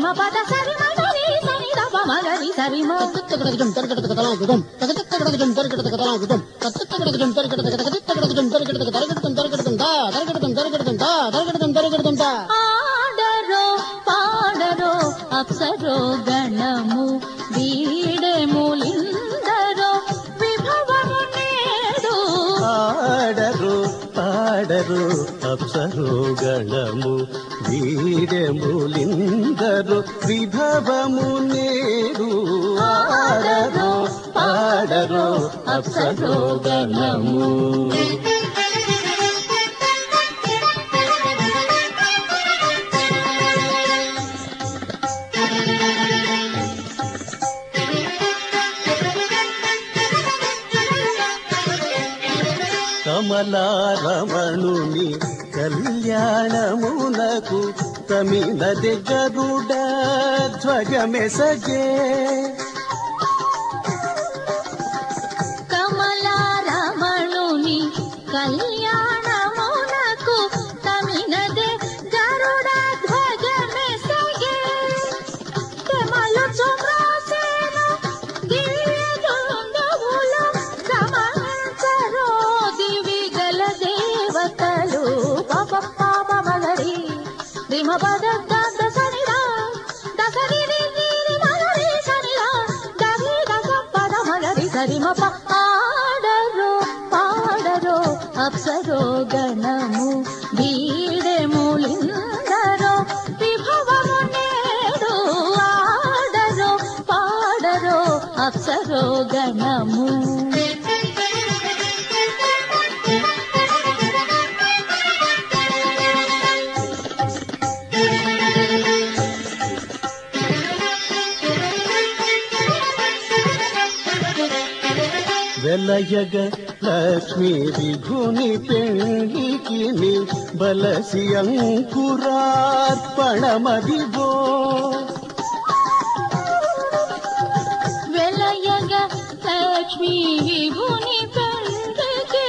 సరిమ పద సరిమ సరి సని దప మగరి సరిమ తగడగడం తరగడగదలాగుదం తగడగడం తరగడగదలాగుదం తగడగడం తరగడగదం తరగడగడం దా ఆడరో పాడరో అప్సరో గణము వీడెములిందరో విభవము నేడు ఆడరు పాడరు అప్సరో గణము వీడెములిందరు విభవము నేడు ఆడరు పాడరు అప్సరో గణము కమలారమణుని కళ్యాణమునకు తమిళది గరుడ ధ్వజమెసగే కమలారమణుని కళ్యాణమునకు తమిళది గరుడ ధ్వజమెసగే కమలు చుమ్రాసేను దివ్య దుందవులు గమనించరో దివిగల దేవతలు పాప పాప మగరి రిమ పద దద సనిరా దసరి రి మగరి సనిరా దరి దస పద మగరి సరిమ ఆడరో పాడరో అప్సరో గణము వీడెములిందరో విభవము నేడు ఆడరో పాడరో అప్సరో గణము వెలయగ లక్ష్మీ విభుని పెళ్ళికి బలసి అంకురార్పణమదివో వెలయగ లక్ష్మీ విభుని పెళ్ళికి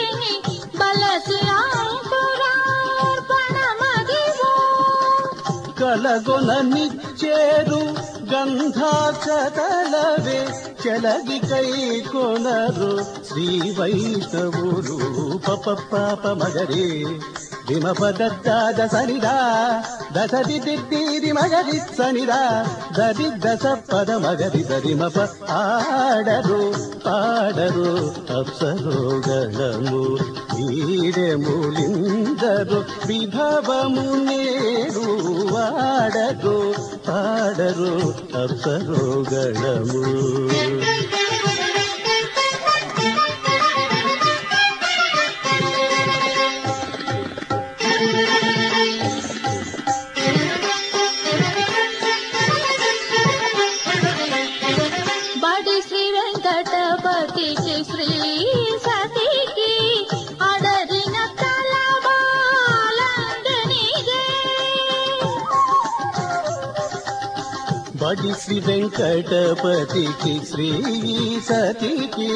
బలసి అంకురార్పణమదివో కలగొన నిచ్చేరు గంధాక్షతలవే చలగి కై కొనరు శ్రీ వైష్ణవులు పప పాప మగరే రిమ పద సనిదా దసరి దిద్ది మగరి సనిదా దరి దశ పద మగరి దరిమ ప ఆడరు పాడరు అప్సరో గణము వీడెములిందరు విభవము నేడు ఆడరు పాడరు అప్సరో గణము బడి శ్రీ వెంకటపతికి శ్రీ సతికి అడరిన తలబాలందనిగే బడి శ్రీ వెంకటపతికి శ్రీ సతికి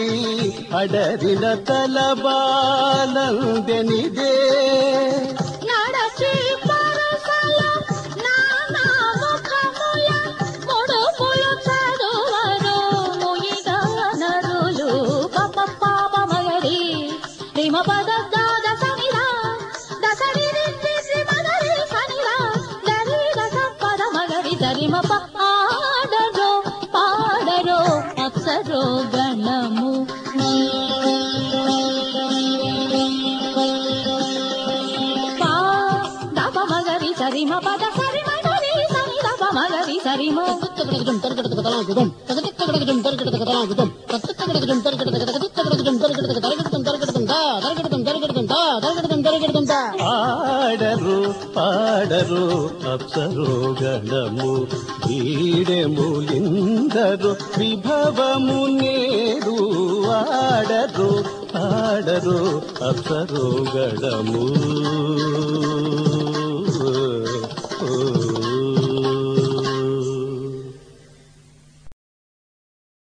అడరిన తలబాలందనిదే నడచి పరసల నానా ముఖముల ముడుపులు చదువరు ముయిగా నరులు పప పాప మగరి రిమ పద దాద సనిరా దసరి రి మగరి సనిరా దరి దస పద మగరి దరిమ ప ఆడరో పాడరో అప్సరో గణము సరిమ పద సరిమ సరి సని దప మగరి సరిమ తగడగడం తరగడగదలాగుదం తగడగడం తరగడగదలాగుదం తగడగడం తరగడగదం దా ఆడరు పాడరు అప్సరో గణము వీడెములిందరు విభవము నేడు ఆడరు పాడరు అప్సరో గణము